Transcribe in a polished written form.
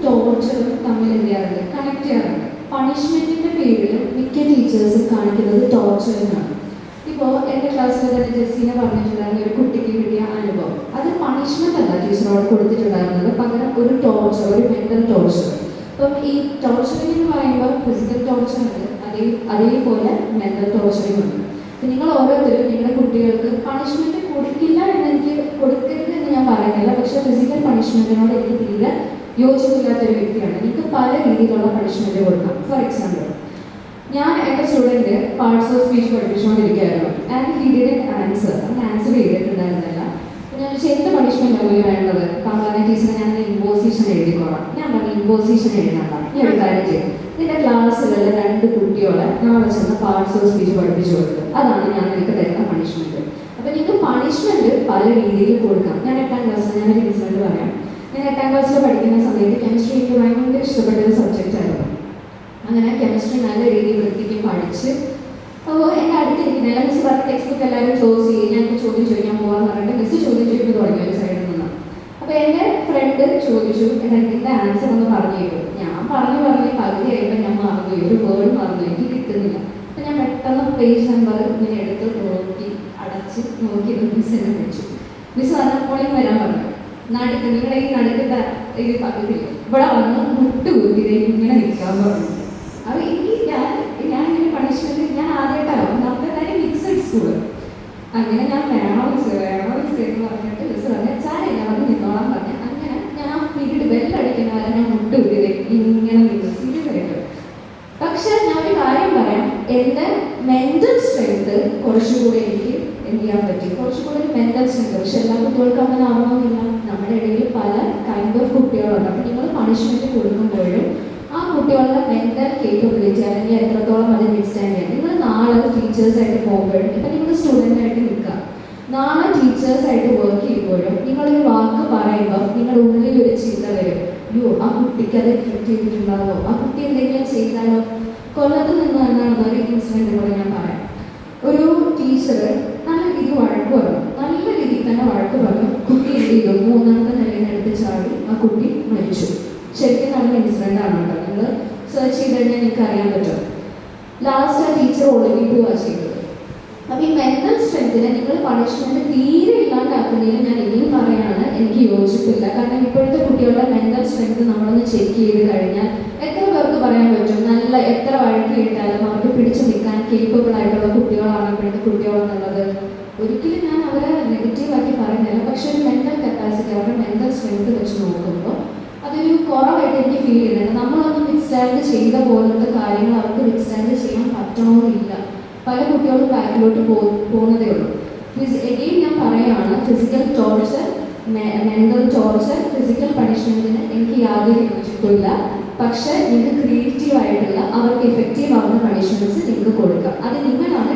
ടോർച്ചറും തമ്മിൽ എന്ത് ചെയ്യാറുണ്ട്, കണക്ട് ചെയ്യാറുണ്ട്. പണിഷ്മെന്റിന്റെ പേരിൽ മിക്ക ടീച്ചേഴ്സും കാണിക്കുന്നത് ടോർച്ചറിനാണ്. ഇപ്പോൾ എൻ്റെ ക്ലാസ്സിൽ തന്നെ ജെസ്സിനെ പറഞ്ഞിട്ടുണ്ടായിരുന്ന ഒരു കുട്ടിക്ക് കിട്ടിയ അനുഭവം, അത് പണിഷ്മെന്റ് അല്ല ടീച്ചറോട് കൊടുത്തിട്ടുണ്ടായിരുന്നത്, പകരം ഒരു ടോർച്ചർ, ഒരു മെന്റൽ ടോർച്ചർ. അപ്പം ഈ ടോർച്ചറിംഗ് എന്ന് പറയുമ്പോൾ ഫിസിക്കൽ ടോർച്ചർ ഉണ്ട്, അതേപോലെ മെന്റൽ ടോർച്ചറിംഗ് ഉണ്ട്. അപ്പം നിങ്ങൾ ഓരോരുത്തരും നിങ്ങളുടെ കുട്ടികൾക്ക് പണിഷ്മെന്റ് കൊടുക്കില്ല എനിക്ക് കൊടുക്കരുത് എന്ന് ഞാൻ പറയുന്നില്ല, പക്ഷേ ഫിസിക്കൽ പണിഷ്മെന്റിനോട് എനിക്ക് തീരെ യോജിപ്പില്ലാത്തൊരു വ്യക്തിയാണ്. നിങ്ങൾക്ക് പല രീതിയിലുള്ള പണിഷ്മെന്റ് കൊടുക്കാം. ഫോർ എക്സാമ്പിൾ, ഞാൻ എൻ്റെ സ്റ്റുഡൻറ്റ് പാർട്സ് ഓഫ് സ്പീച്ച് പഠിപ്പിച്ചുകൊണ്ടിരിക്കുകയായിരുന്നു. ആൻഡ് ഹി ഡിഡ് ആൻസർ ചെയ്തിട്ടുണ്ടായിരുന്നില്ല. അപ്പോൾ ഞാൻ എന്ത് പണിഷ്മെന്റ് ആണ് വേണ്ടത്? കാരണം ടീച്ചറെ ഞാൻ ഇമ്പോസിഷൻ എഴുതിക്കോളാം. ഞാൻ പറഞ്ഞു ഇമ്പോസിഷൻ എഴുതണ്ട, ഈ ഒരു കാര്യം ചെയ്യും, നിന്റെ ക്ലാസ്സിലുള്ള 2 കുട്ടികളെ നാളെ ചെന്ന് പാർട്സ് ഓഫ് സ്പീച്ച് പഠിപ്പിച്ചു കൊടുക്കും, അതാണ് ഞാൻ എനിക്ക് തരുന്ന പണിഷ്മെന്റ്. അപ്പോൾ നിങ്ങൾക്ക് പണിഷ്മെന്റ് പല രീതിയിൽ കൊടുക്കാം. ഞാൻ 8ാം ക്ലാസ്സിൽ ഞാനൊരു ഇൻസിഡന്റ് പറയാം. ഞാൻ 8ാം ക്ലാസ്സിൽ പഠിക്കുന്ന സമയത്ത് കെമിസ്ട്രി എനിക്ക് ഭയങ്കര ഇഷ്ടപ്പെട്ട ഒരു സബ്ജക്റ്റ് ആയിരുന്നു. അങ്ങനെ കെമിസ്ട്രി നല്ല രീതിയിൽ വൃത്തിക്ക് പഠിച്ച്, അപ്പോൾ എൻ്റെ അടുത്തിരിക്കുന്ന മിസ് പറഞ്ഞ ടെക്സ്റ്റ് ബുക്ക് എല്ലാവരും ക്ലോസ് ചെയ്യും, ഞാൻ ചോദ്യം ചോദിക്കാൻ പോകാമെന്ന് പറഞ്ഞിട്ട് മിസ് ചോദ്യം ചോദിക്കാൻ തുടങ്ങി ഒരു സൈഡിൽ നിന്ന്. അപ്പോൾ എൻ്റെ ഫ്രണ്ട് ചോദിച്ചു, ഇതിൻ്റെ ആൻസർ ഒന്ന് പറഞ്ഞു തരും. ഞാൻ പറഞ്ഞ് പകുതി ആയപ്പോൾ ഞാൻ മറന്നുപോയി, ഒരു വേർഡ് മറന്നു, എനിക്ക് കിട്ടുന്നില്ല. അപ്പോൾ ഞാൻ പെട്ടെന്ന് പേജ് നമ്പർ ഇങ്ങനെ എടുത്ത് നോക്കി അടച്ച് നോക്കിയത് മിസ്സിനെ വിളിച്ചു. മിസ് പറഞ്ഞപ്പോഴും വരാൻ പറഞ്ഞു, നിങ്ങളുടെ ഈ നടുക്കത്തെ ഇത് പകുതിയില്ല, ഇവിടെ വന്ന് മുട്ടുകുത്തി ഇങ്ങനെ നിൽക്കാൻ പറഞ്ഞു. അപ്പോൾ ഞാൻ ഇങ്ങനെ പണിഷ്മെന്റ് ഞാൻ ആദ്യമായിട്ടാണ്, നമുക്ക് കാര്യം മിക്സഡ് സ്കൂള്. അങ്ങനെ ഞാൻ വേണോ മിസ് എന്ന് പറഞ്ഞിട്ട് മിസ് പറഞ്ഞ ചാരില്ല വന്ന് നിന്നോളാൻ പറഞ്ഞ. അങ്ങനെ ഞാൻ ആ പീരീഡ് ബെല്ലടിക്കുന്ന വരെ ഞാൻ മുട്ടുകുത്തി ഇങ്ങനെ നിന്നു, സീരിയസ് ആയിട്ട്. പക്ഷെ ഞാൻ ഒരു കാര്യം പറയാം, എൻ്റെ മെന്റൽ സ്ട്രെങ്ത് കുറച്ചുകൂടി എനിക്ക് എന്ത് ചെയ്യാൻ പറ്റി, കുറച്ചുകൂടി ഒരു മെന്റൽ സ്ട്രെങ്ത്. പക്ഷെ എല്ലാ കുട്ടികൾക്കും അങ്ങനെ ആവണമെന്നില്ല. നമ്മുടെ ഇടയിൽ പല കൈൻഡ് ഓഫ് കുട്ടികളുണ്ട്. അപ്പോൾ നിങ്ങൾ പണിഷ്മെന്റ് കൊടുക്കുമ്പോഴും ആ കുട്ടികളുടെ മെന്റൽ കേപ്പബിലിറ്റി അല്ലെങ്കിൽ എത്രത്തോളം അത് വിറ്റ്സ്റ്റാൻഡ് ചെയ്യാം. നിങ്ങൾ നാളെ ടീച്ചേഴ്സായിട്ട് പോകുമ്പോഴും, ഇപ്പം നിങ്ങൾ സ്റ്റുഡൻ്റായിട്ട് നിൽക്കുക, നാളെ ടീച്ചേഴ്സായിട്ട് വർക്ക് ചെയ്യുമ്പോഴും നിങ്ങളൊരു വാക്ക് പറയുമ്പോൾ നിങ്ങളുടെ ഉള്ളിൽ ഒരു ചിന്ത വരും, അയ്യോ ആ കുട്ടിക്ക് അത് എഫക്റ്റ് ചെയ്തിട്ടുണ്ടാവോ, ആ കുട്ടി എന്തെങ്കിലും ചെയ്താലോ. കൊല്ലത്ത് നിന്ന് തന്നെയാണ് ഒരു ഇൻസിഡൻറ്റ് കൂടെ ഞാൻ പറയാം. ഒരു ടീച്ചർ നല്ല രീതിയിൽ വഴക്ക് പറഞ്ഞു, നല്ല രീതിയിൽ തന്നെ വഴക്ക് പറഞ്ഞു. കുട്ടി എന്ത് ചെയ്തു, 3ാമത്തെ നിലയിൽ എടുത്ത് ചാടി ആ കുട്ടി മരിച്ചു. ശരിക്കും നടന്ന ഇൻസിഡൻ്റ് ആണ് കേട്ടോ. നിങ്ങൾ സെർച്ച് ചെയ്ത് കഴിഞ്ഞാൽ നിങ്ങൾക്ക് അറിയാൻ പറ്റും. ലാസ്റ്റ് ആ ടീച്ചർ ഒളിവിൽ പോവുക ചെയ്തത്. അപ്പം ഈ മെന്റൽ സ്ട്രെങ്തിനെ നിങ്ങൾ പണിഷ്മെന്റ് തീരെ ഇല്ലാണ്ടാക്കുന്നതിന് ഞാൻ ഇനിയും പറയാണ്, എനിക്ക് യോജിപ്പില്ല. കാരണം ഇപ്പോഴത്തെ കുട്ടികളുടെ മെന്റൽ സ്ട്രെങ്ത് നമ്മളൊന്ന് ചെക്ക് ചെയ്ത് കഴിഞ്ഞാൽ എത്ര പേർക്ക് പറയാൻ പറ്റും, നല്ല എത്ര വഴക്ക് കേട്ടാലും അവർക്ക് പിടിച്ചു നിൽക്കാൻ കേപ്പബിൾ ആയിട്ടുള്ള കുട്ടികളാണ് ഇപ്പോഴത്തെ കുട്ടികളെന്നുള്ളത്. ഒരിക്കലും ഞാൻ അവരെ നെഗറ്റീവാക്കി പറയുന്നില്ല, പക്ഷേ ഒരു മെന്റൽ കപ്പാസിറ്റി, അവരുടെ മെന്റൽ സ്ട്രെങ്ത് വെച്ച് നോക്കുമ്പോൾ അതൊരു കുറവായിട്ട് എനിക്ക് ഫീൽ ചെയ്യുന്നുണ്ട്. നമ്മളൊന്നും വിത്ത്സ്റ്റാൻഡ് ചെയ്ത പോലത്തെ കാര്യങ്ങൾ അവർക്ക് വിത്ത്സ്റ്റാൻഡ് ചെയ്യാൻ പറ്റണമെന്നില്ല. പല കുട്ടികളും ബാക്കിലോട്ട് പോകുന്നതേ ഉള്ളൂ. എഗെയിൻ ഞാൻ പറയുകയാണ്, physical torture, mental torture, physical പണിഷ്മെന്റിന് എനിക്ക് യാതൊരു യോജിപ്പില്ല. പക്ഷേ നിങ്ങൾക്ക് ക്രിയേറ്റീവ് ആയിട്ടുള്ള അവർക്ക് എഫക്റ്റീവ് ആവുന്ന പണിഷ്മെന്റ്സ് നിങ്ങൾക്ക് കൊടുക്കാം. അത് നിങ്ങളാണ്